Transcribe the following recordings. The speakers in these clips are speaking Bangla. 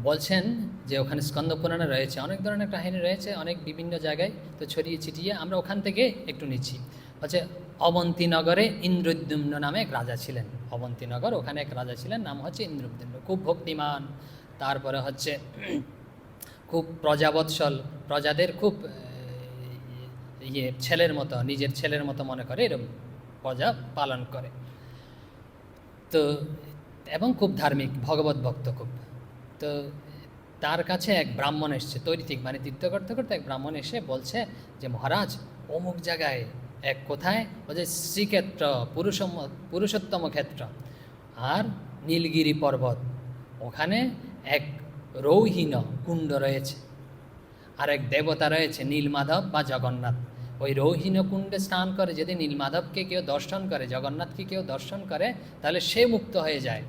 বলছেন যে ওখানে স্কন্দ পুরাণে রয়েছে, অনেক ধরনের কাহিনী রয়েছে, অনেক বিভিন্ন জায়গায়, তো ছড়িয়ে ছিটিয়ে আমরা ওখান থেকে একটু নিচ্ছি। হচ্ছে অবন্তীনগরে ইন্দ্রদ্যুম্ন নামে এক রাজা ছিলেন। অবন্তীনগর, ওখানে এক রাজা ছিলেন, নাম হচ্ছে ইন্দ্রদ্যুম্ন, খুব ভক্তিমান। তারপরে হচ্ছে খুব প্রজাবৎসল, প্রজাদের খুব ছেলের মতো, নিজের ছেলের মতো মনে করে, এরকম প্রজা পালন করে। তো এবং খুব ধার্মিক, ভগবত ভক্ত খুব। তো তার কাছে এক ব্রাহ্মণ এসছে, তৈরিতিক মানে তীর্থ করতে করতে এক ব্রাহ্মণ এসে বলছে যে মহারাজ, অমুক জায়গায় এক কোথায় বলছে শ্রীক্ষেত্র, পুরুষোত্তম ক্ষেত্র আর নীলগিরি পর্বত, ওখানে এক রৌহীন কুণ্ড রয়েছে, আর এক দেবতা রয়েছে নীলমাধব বা জগন্নাথ। ওই রৌহীন কুণ্ডে স্নান করে যদি নীলমাধবকে কেউ দর্শন করে, জগন্নাথকে কেউ দর্শন করে, তাহলে সে মুক্ত হয়ে যায়।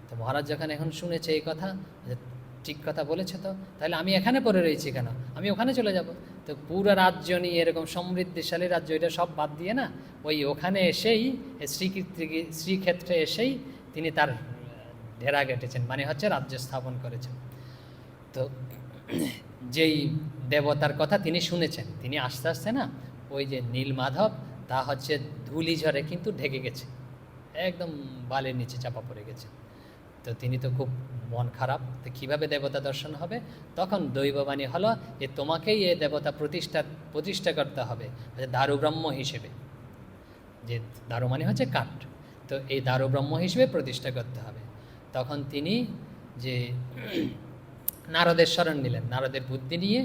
তো মহারাজ যখন এখন শুনেছে এই কথা, যে ঠিক কথা বলেছে, তো তাহলে আমি এখানে পড়ে রয়েছি কেন, আমি ওখানে চলে যাব। তো পুরো রাজ্য নিয়ে, এরকম সমৃদ্ধিশালী রাজ্য, এটা সব বাদ দিয়ে না, ওই ওখানে এসেই শ্রীক্ষেত্রে এসেই তিনি তার ডেরা গেটেছেন, মানে হচ্ছে রাজ্য স্থাপন করেছেন। তো যেই দেবতার কথা তিনি শুনেছেন, তিনি আস্তে আস্তে না, ওই যে নীলমাধব, তা হচ্ছে ধুলি ঝড়ে কিন্তু ঢেকে গেছে, একদম বালির নিচে চাপা পড়ে গেছে। তো তিনি তো খুব মন খারাপ, তো কীভাবে দেবতা দর্শন হবে? তখন দৈববাণী হলো যে তোমাকেই এ দেবতা প্রতিষ্ঠা করতে হবে, দারুব্রহ্ম হিসেবে। যে দারু মানে হচ্ছে কাঠ, তো এই দারুব্রহ্ম হিসেবে প্রতিষ্ঠা করতে হবে। তখন তিনি যে নারদের শরণ নিলেন, নারদের বুদ্ধি নিয়ে,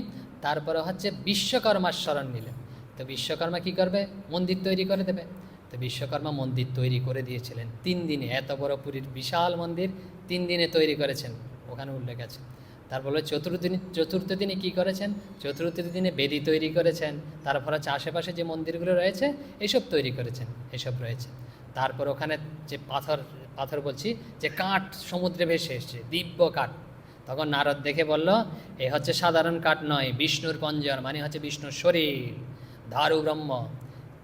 তারপরে হচ্ছে বিশ্বকর্মার শরণ নিলেন। তো বিশ্বকর্মা কি করবে? মন্দির তৈরি করে দেবে। তো বিশ্বকর্মা মন্দির তৈরি করে দিয়েছিলেন 3 দিনে, এত বড় পুরীর বিশাল মন্দির 3 দিনে তৈরি করেছেন, ওখানে উল্লেখ আছে। তারপরে চতুর্থ দিনে কি করেছেন? চতুর্থ দিনে বেদি তৈরি করেছেন। তারপর হচ্ছে আশেপাশে যে মন্দিরগুলো রয়েছে এইসব তৈরি করেছেন, এসব রয়েছে। তারপর ওখানে যে পাথর বলছি, যে কাঠ সমুদ্রে ভেসে এসছে, দিব্য কাঠ। তখন নারদ দেখে বলল, এ হচ্ছে সাধারণ কাঠ নয়, বিষ্ণুর পঞ্জর, মানে হচ্ছে বিষ্ণুর শরীর, দারু ব্রহ্ম।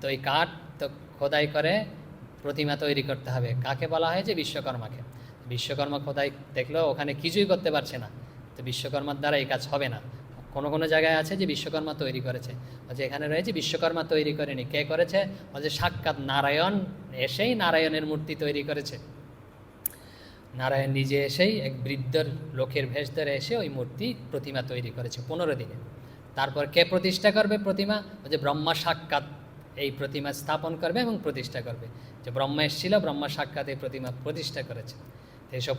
তো এই কাঠ তো খোদাই করে প্রতিমা তৈরি করতে হবে। কাকে বলা হয়েছে? বিশ্বকর্মাকে। বিশ্বকর্মা খোদাই দেখলো ওখানে কিছুই করতে পারছে না, তো বিশ্বকর্মার দ্বারা এই কাজ হবে না। কোনো কোনো জায়গায় আছে যে বিশ্বকর্মা তৈরি করেছে, বলছে এখানে রয়েছে বিশ্বকর্মা তৈরি করেনি। কে করেছে? বলছে সাক্ষাৎ নারায়ণ এসেই নারায়ণের মূর্তি তৈরি করেছে। নারায়ণ নিজে এসেই এক বৃদ্ধর লোকের ভেষ ধরে এসে ওই মূর্তি প্রতিমা তৈরি করেছে 15 দিনে। তারপর কে প্রতিষ্ঠা করবে প্রতিমা? যে ব্রহ্মা সাক্ষাৎ এই প্রতিমা স্থাপন করবে এবং প্রতিষ্ঠা করবে। যে ব্রহ্মা এসেছিল, ব্রহ্মা সাক্ষাৎ এই প্রতিমা প্রতিষ্ঠা করেছে। এইসব